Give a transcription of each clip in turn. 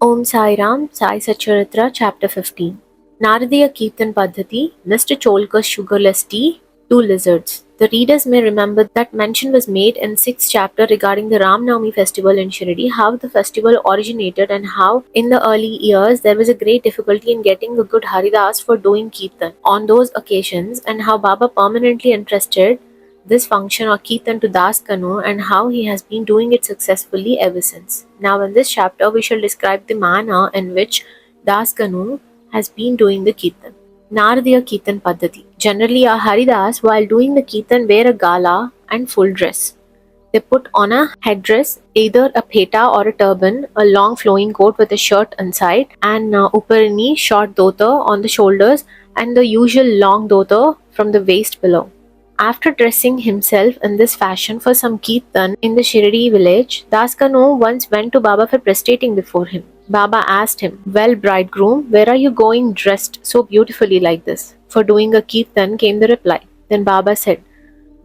Om Sai Ram, Sai Satcharitra, Chapter 15. Naradiya Kirtan Paddhati, Mr. Cholka's sugarless tea, two lizards. The readers may remember that mention was made in 6th chapter regarding the Ram Navami festival in Shirdi, how the festival originated and how in the early years there was a great difficulty in getting a good Haridas for doing Kirtan on those occasions, and how Baba permanently entrusted this function or Kirtan to Das Kanu and how he has been doing it successfully ever since. Now, in this chapter, we shall describe the manner in which Das Kanu has been doing the Kirtan. Naradiya Kirtan Paddhati. Generally, a Haridas, while doing the Kirtan, wear a gala and full dress. They put on a headdress, either a pheta or a turban, a long flowing coat with a shirt inside, and uparni, short dhota on the shoulders, and the usual long dhota from the waist below. After dressing himself in this fashion for some kirtan in the Shirdi village, Das Kanu once went to Baba for prostrating before him. Baba asked him, "Well, bridegroom, where are you going dressed so beautifully like this?" For doing a kirtan came the reply. Then Baba said,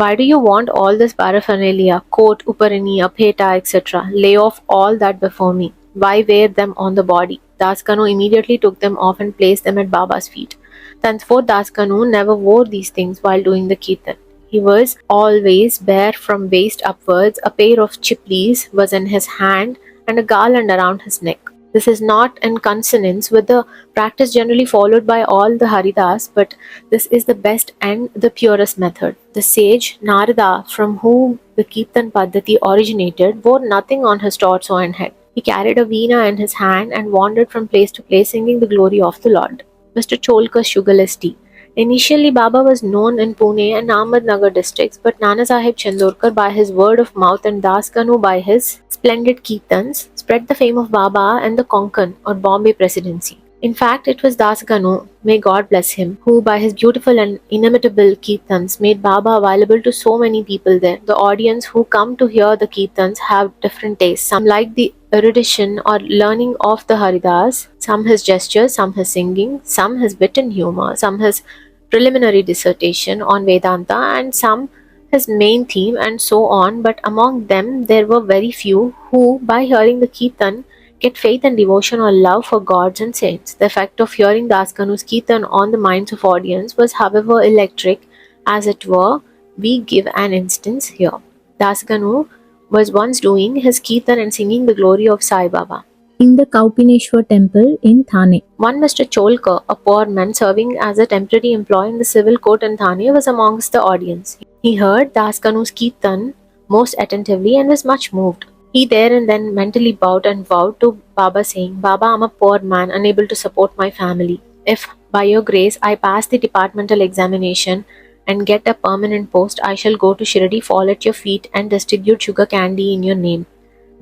"Why do you want all this paraphernalia, coat, uparani, apeta, etc.? Lay off all that before me. Why wear them on the body?" Das Kanu immediately took them off and placed them at Baba's feet. Thenceforth, Das Kanu never wore these things while doing the kirtan. He was always bare from waist upwards, a pair of chiplis was in his hand, and a garland around his neck. This is not in consonance with the practice generally followed by all the Haridas, but this is the best and the purest method. The sage Narada, from whom the Kirtan Paddhati originated, wore nothing on his torso and head. He carried a veena in his hand and wandered from place to place singing the glory of the Lord. Mr. Cholka's sugarless tea. Initially, Baba was known in Pune and Ahmednagar districts, but Nana Sahib Chandorkar, by his word of mouth, and Das Kanu, by his splendid kirtans, spread the fame of Baba and the Konkan or Bombay Presidency. In fact, it was Das Kanu, may God bless him, who by his beautiful and inimitable kirtans made Baba available to so many people there. The audience who come to hear the kirtans have different tastes. Some like the erudition or learning of the Haridas, some his gestures, some his singing, some his wit and humor, some his preliminary dissertation on Vedanta, and some his main theme, and so on. But among them there were very few who, by hearing the kirtan, get faith and devotion or love for gods and saints. The effect of hearing Das Kanu's kirtan on the minds of audience was, however, electric, as it were. We give an instance here. Das Kanu was once doing his kirtan and singing the glory of Sai Baba in the Kaupineshwar temple in Thane. One Mr. Cholka, a poor man serving as a temporary employee in the civil court in Thane, was amongst the audience. He heard Das Kanu's kirtan most attentively and was much moved. He there and then mentally bowed and vowed to Baba, saying, "Baba, I am a poor man, unable to support my family. If by your grace I pass the departmental examination and get a permanent post, I shall go to Shirdi, fall at your feet, and distribute sugar candy in your name."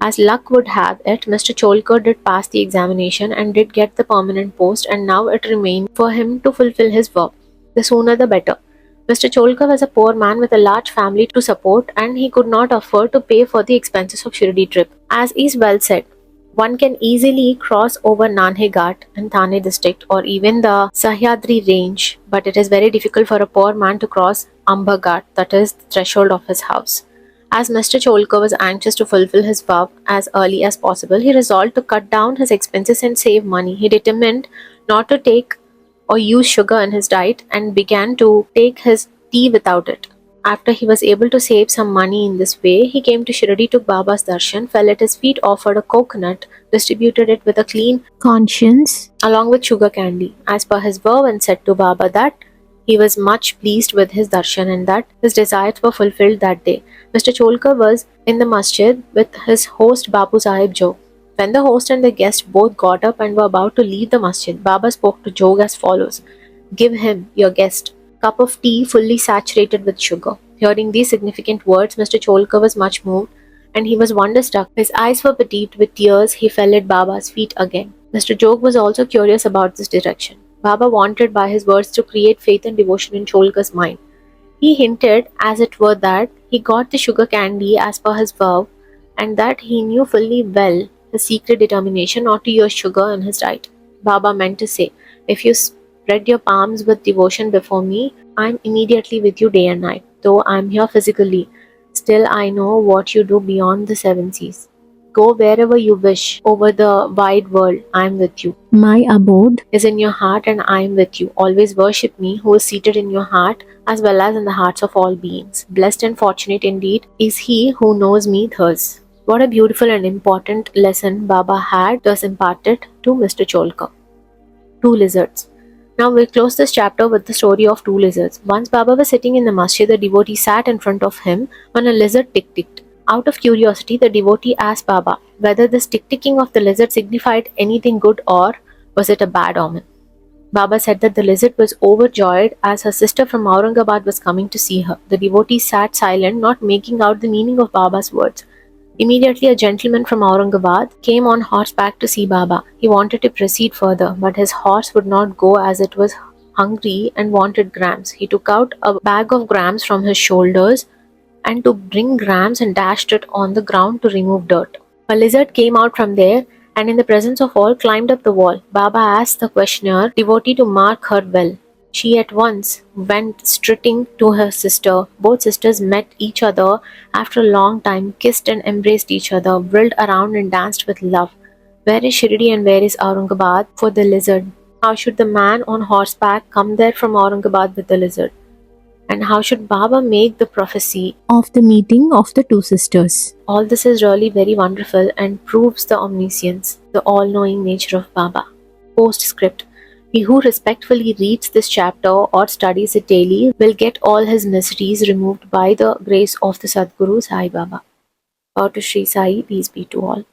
As luck would have it, Mr. Cholkar did pass the examination and did get the permanent post, and now it remained for him to fulfill his vow. The sooner the better. Mr. Cholkar was a poor man with a large family to support, and he could not afford to pay for the expenses of Shirdi trip. As is well said, one can easily cross over Nanhe Ghat in Thane district or even the Sahyadri range, but it is very difficult for a poor man to cross Amba Ghat, that is the threshold of his house. As Mr. Cholkar was anxious to fulfill his vow as early as possible, he resolved to cut down his expenses and save money. He determined not to take or use sugar in his diet and began to take his tea without it. After he was able to save some money in this way, he came to Shirdi, took Baba's darshan, fell at his feet, offered a coconut, distributed it with a clean conscience along with sugar candy, as per his vow, and said to Baba that he was much pleased with his darshan and that his desires were fulfilled that day. Mr. Cholkar was in the masjid with his host Bapu Sahib Jog. When the host and the guest both got up and were about to leave the masjid, Baba spoke to Jog as follows: "Give him, your guest, cup of tea fully saturated with sugar." Hearing these significant words, Mr. Cholkar was much moved and he was wonderstruck. His eyes were bedimmed with tears. He fell at Baba's feet again. Mr. Jog was also curious about this direction. Baba wanted by his words to create faith and devotion in Cholkar's mind. He hinted, as it were, that he got the sugar candy as per his vow, and that he knew fully well his secret determination not to use sugar in his diet. Baba meant to say, "If you spread your palms with devotion before me, I am immediately with you day and night. Though I am here physically, still I know what you do beyond the 7 seas." Go wherever you wish over the wide world. I am with you. My abode Is in your heart and I am with you. Always worship me who is seated in your heart as well as in the hearts of all beings. Blessed and fortunate indeed is he who knows me thus. What a beautiful and important lesson Baba had thus imparted to Mr. Cholka. Two lizards. Now we'll close this chapter with the story of two lizards. Once Baba was sitting in the masjid, the devotee sat in front of him when a lizard tick-ticked. Out of curiosity, the devotee asked Baba whether this tick-ticking of the lizard signified anything good or was it a bad omen. Baba said that the lizard was overjoyed as her sister from Aurangabad was coming to see her. The devotee sat silent, not making out the meaning of Baba's words. Immediately, a gentleman from Aurangabad came on horseback to see Baba. He wanted to proceed further, but his horse would not go as it was hungry and wanted grams. He took out a bag of grams from his shoulders and to bring grams and dashed it on the ground to remove dirt. A lizard came out from there and in the presence of all climbed up the wall. Baba asked the questioner devotee to mark her well. She at once went strutting to her sister. Both sisters met each other after a long time, kissed and embraced each other, whirled around and danced with love. Where is Shirdi and where is Aurangabad for the lizard? How should the man on horseback come there from Aurangabad with the lizard? And how should Baba make the prophecy? of the meeting of the two sisters. All this is really very wonderful and proves the omniscience, the all-knowing nature of Baba. Postscript. He who respectfully reads this chapter or studies it daily will get all his miseries removed by the grace of the Sadguru Sai Baba. Bow to Sri Sai, peace be to all.